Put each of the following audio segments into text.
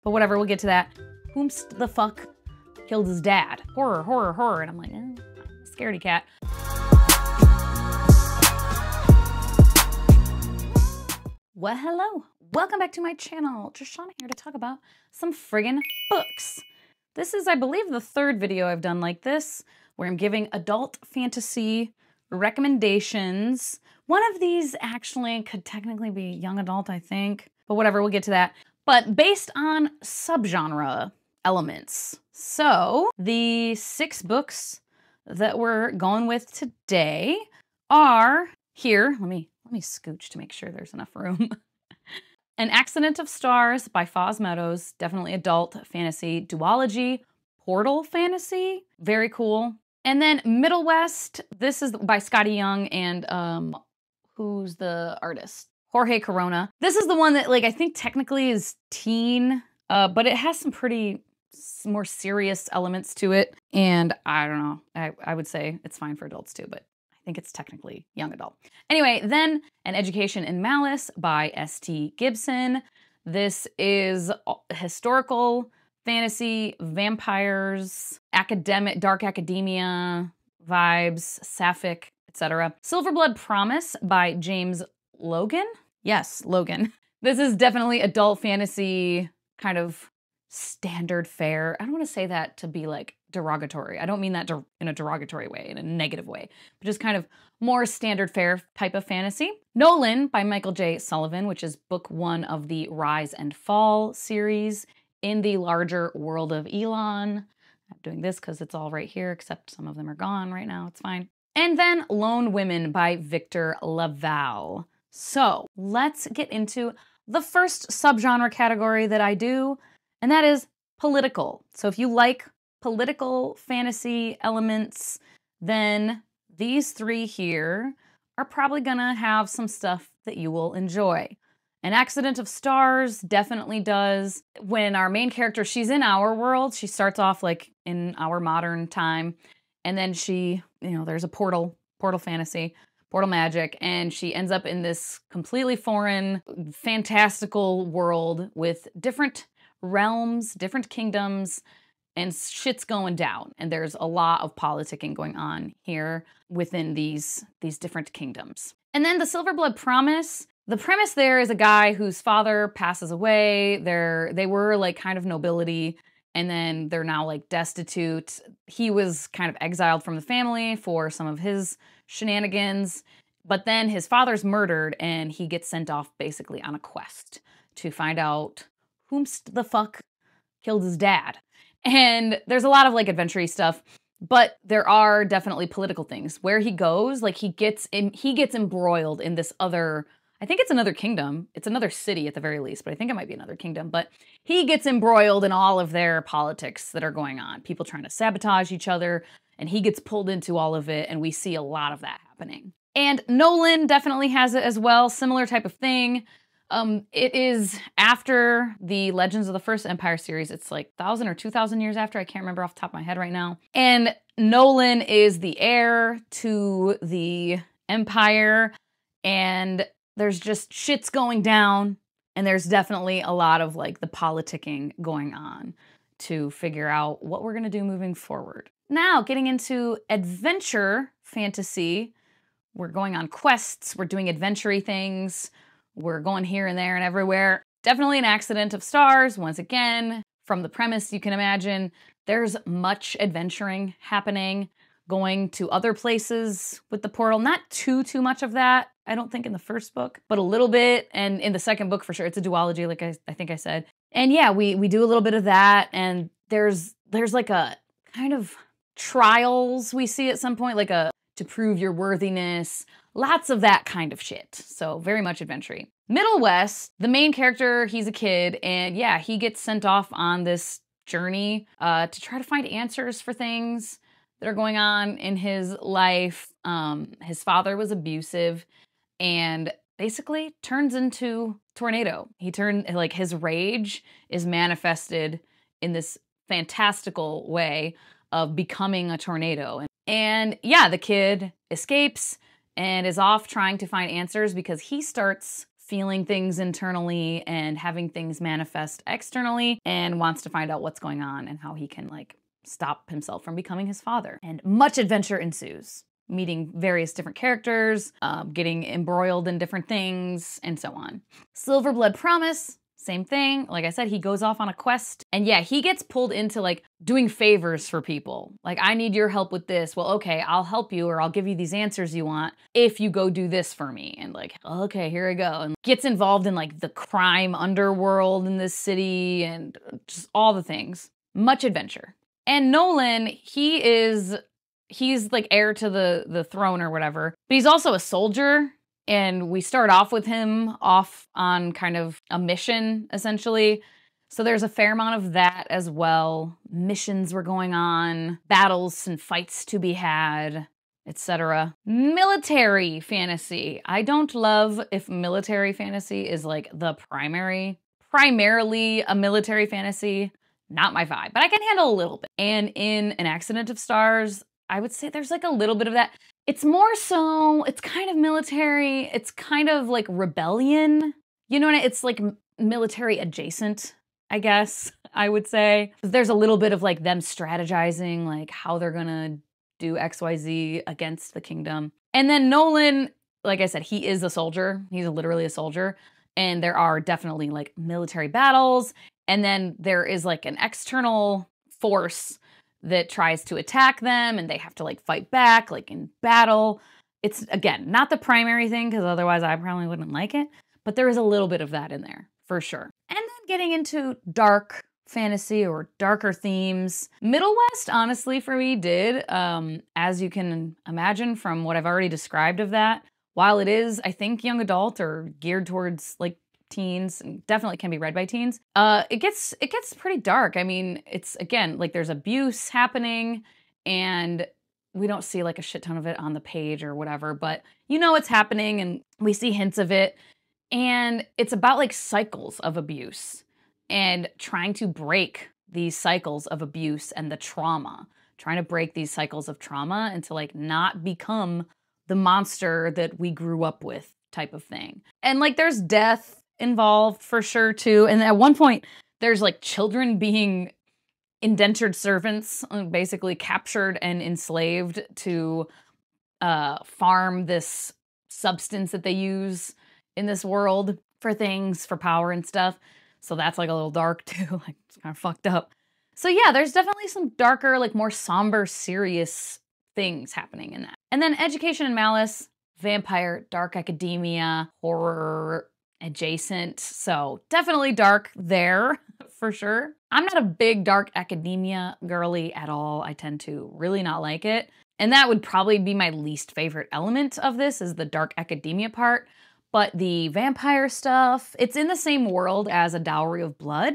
But whatever, we'll get to that. Whomst the fuck killed his dad? Horror, horror, horror. And I'm like, scaredy cat. Well, hello. Welcome back to my channel. Trishana here to talk about some friggin' books. This is, I believe, the third video I've done like this, where I'm giving adult fantasy recommendations. One of these actually could technically be young adult, I think. But whatever, we'll get to that. But based on subgenre elements. So the 6 books that we're going with today are here. Let me scooch to make sure there's enough room. An Accident of Stars by Foz Meadows, definitely adult fantasy duology. Portal fantasy, very cool. And then Middle West, this is by Scotty Young and who's the artist? Jorge Corona. This is the one that, like, I think technically is teen, but it has some pretty more serious elements to it. And I don't know, I would say it's fine for adults too, but I think it's technically young adult. Anyway, then An Education in Malice by S.T. Gibson. This is historical fantasy, vampires, academic, dark academia vibes, sapphic, etc. Silverblood Promise by James Logan? Yes, Logan. This is definitely adult fantasy, kind of standard fare. I don't want to say that to be like derogatory. I don't mean that in a derogatory way, in a negative way, but just kind of more standard fare type of fantasy. Nolan by Michael J. Sullivan, which is book 1 of the Rise and Fall series in the larger world of Elon. I'm doing this because it's all right here, except some of them are gone right now. It's fine. And then Lone Women by Victor Laval. So let's get into the first subgenre category that I do, and that is political. So if you like political fantasy elements, then these 3 here are probably gonna have some stuff that you will enjoy. An Accident of Stars definitely does. When our main character, she's in our world, she starts off like in our modern time, and then she, there's a portal fantasy, portal magic, and she ends up in this completely foreign, fantastical world with different realms, different kingdoms, and shit's going down. And there's a lot of politicking going on here within these different kingdoms. And then the Silverblood Promise. The premise there is a guy whose father passes away. They were like kind of nobility, and then they're now like destitute. He was kind of exiled from the family for some of his shenanigans, but then his father's murdered and he gets sent off basically on a quest to find out whomst the fuck killed his dad. And there's a lot of like adventure-y stuff, but there are definitely political things. Where he goes, like he gets embroiled in this other, I think it's another kingdom. It's another city at the very least, but I think it might be another kingdom. But he gets embroiled in all of their politics that are going on. People trying to sabotage each other, and he gets pulled into all of it, and we see a lot of that happening. And Nolan definitely has it as well, similar type of thing. It is after the Legends of the First Empire series. It's like 1,000 or 2,000 years after. I can't remember off the top of my head right now. And Nolan is the heir to the Empire, and there's just shit's going down, and there's definitely a lot of like the politicking going on to figure out what we're gonna do moving forward. Now, getting into adventure fantasy, we're going on quests, we're doing adventure-y things, we're going here and there and everywhere. Definitely An Accident of Stars. Once again, from the premise, you can imagine there's much adventuring happening, going to other places with the portal. Not too much of that, I don't think, in the first book, but a little bit. And in the second book, for sure, it's a duology, like I think I said. And yeah, we do a little bit of that. And there's like a kind of trials we see at some point, like to prove your worthiness. Lots of that kind of shit. So very much adventure-y. Middle West, the main character, he's a kid, and yeah, he gets sent off on this journey to try to find answers for things that are going on in his life. His father was abusive and basically turns into tornado. His rage is manifested in this fantastical way of becoming a tornado. And yeah, the kid escapes and is off trying to find answers because he starts feeling things internally and having things manifest externally, and wants to find out what's going on and how he can like stop himself from becoming his father. And much adventure ensues, meeting various different characters, getting embroiled in different things, and so on. Silverblood Promise, same thing. Like I said, he goes off on a quest, and yeah, he gets pulled into like doing favors for people. Like, I need your help with this. Well, okay, I'll help you, or I'll give you these answers you want if you go do this for me. And like, okay, here I go. And gets involved in like the crime underworld in this city and just all the things. Much adventure. And Nolan, he's like heir to the throne or whatever, but he's also a soldier. And we start off with him off on kind of a mission, essentially. So there's a fair amount of that as well. Missions were going on, battles and fights to be had, etc. Military fantasy. I don't love if military fantasy is like the primarily a military fantasy. Not my vibe, but I can handle a little bit. And in An Accident of Stars, I would say there's like a little bit of that. It's more so, it's kind of military, it's kind of like rebellion. You know what it's like military adjacent, I guess, I would say. There's a little bit of like them strategizing, like how they're gonna do XYZ against the kingdom. And then Nolan, like I said, he is a soldier. He's literally a soldier. And there are definitely like military battles. And then there is like an external force that tries to attack them, and they have to like fight back, like in battle. It's, again, not the primary thing, because otherwise I probably wouldn't like it, but there is a little bit of that in there, for sure. And then getting into dark fantasy or darker themes. Middle West, honestly, for me, did, as you can imagine from what I've already described of that, while it is, I think, young adult or geared towards like teens, and definitely can be read by teens, it gets pretty dark. I mean, it's, again, like there's abuse happening, and we don't see like a shit ton of it on the page or whatever, but you know it's happening and we see hints of it. And it's about like cycles of abuse and trying to break these cycles of abuse and the trauma, trying to break these cycles of trauma and to like not become the monster that we grew up with, type of thing. And like there's death involved for sure too. And at one point there's like children being indentured servants, basically captured and enslaved to farm this substance that they use in this world for things, for power and stuff. So that's like a little dark too, like it's kind of fucked up. So yeah, there's definitely some darker, like more somber, serious things happening in that. And then Education and Malice, vampire, dark academia, horror adjacent. So definitely dark there for sure. I'm not a big dark academia girly at all. I tend to really not like it. And that would probably be my least favorite element of this, is the dark academia part. But the vampire stuff, it's in the same world as A Dowry of Blood.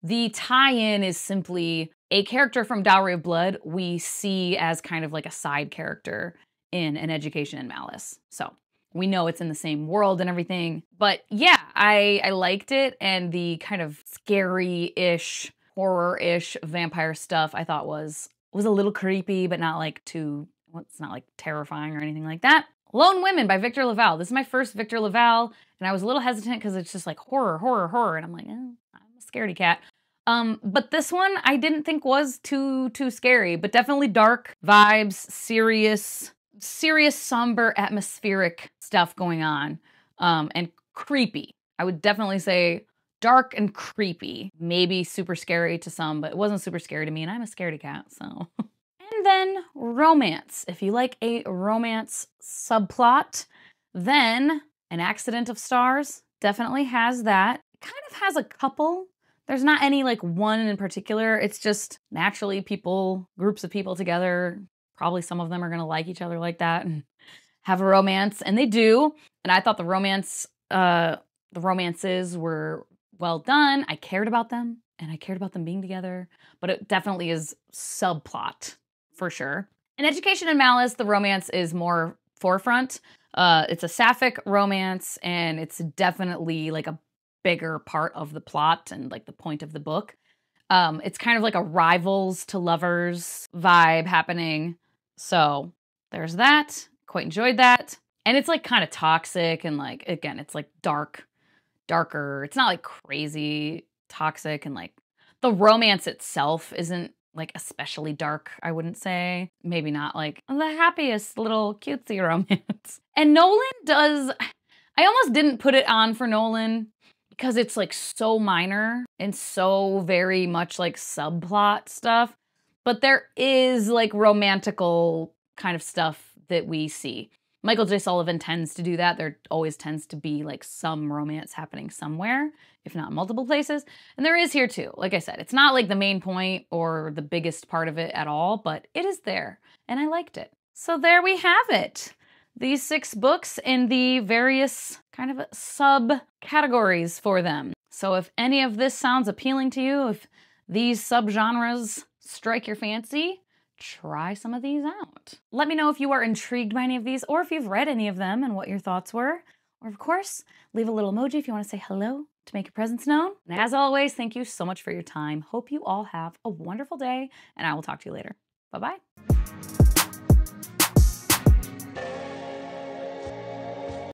The tie-in is simply a character from Dowry of Blood we see as kind of like a side character in An Education and Malice. So we know it's in the same world and everything. But yeah, I liked it, and the kind of scary-ish, horror-ish vampire stuff I thought was a little creepy, but not like too, well, it's not like terrifying or anything like that. Lone Women by Victor LaValle. This is my first Victor LaValle, and I was a little hesitant because it's just like horror, horror, horror, and I'm like, I'm a scaredy cat. But this one I didn't think was too scary, but definitely dark vibes, serious, somber, atmospheric stuff going on, and creepy. I would definitely say dark and creepy. Maybe super scary to some, but it wasn't super scary to me, and I'm a scaredy cat, so. And then romance. If you like a romance subplot, then An Accident of Stars definitely has that. It kind of has a couple. There's not any like one in particular. It's just naturally groups of people together. Probably some of them are gonna like each other like that and have a romance, and they do. And I thought the romances were well done. I cared about them, and I cared about them being together, but it definitely is subplot for sure. In Education and Malice, the romance is more forefront. It's a sapphic romance, and it's definitely like a bigger part of the plot and like the point of the book. It's kind of like a rivals to lovers vibe happening. So there's that. Quite enjoyed that. And it's like kind of toxic and like, again, it's like dark darker. It's not like crazy toxic, and like the romance itself isn't like especially dark, I wouldn't say. Maybe not like the happiest little cutesy romance. And Nolan does, I almost didn't put it on for Nolan because it's like so minor and so very much like subplot stuff. But there is like romantical kind of stuff that we see. Michael J. Sullivan tends to do that. There always tends to be like some romance happening somewhere, if not multiple places. And there is here too. Like I said, it's not like the main point or the biggest part of it at all, but it is there and I liked it. So there we have it. These 6 books in the various kind of subcategories for them. So if any of this sounds appealing to you, if these subgenres strike your fancy, try some of these out. Let me know if you are intrigued by any of these or if you've read any of them and what your thoughts were. Or of course, leave a little emoji if you want to say hello to make your presence known. And as always, thank you so much for your time. Hope you all have a wonderful day and I will talk to you later. Bye-bye.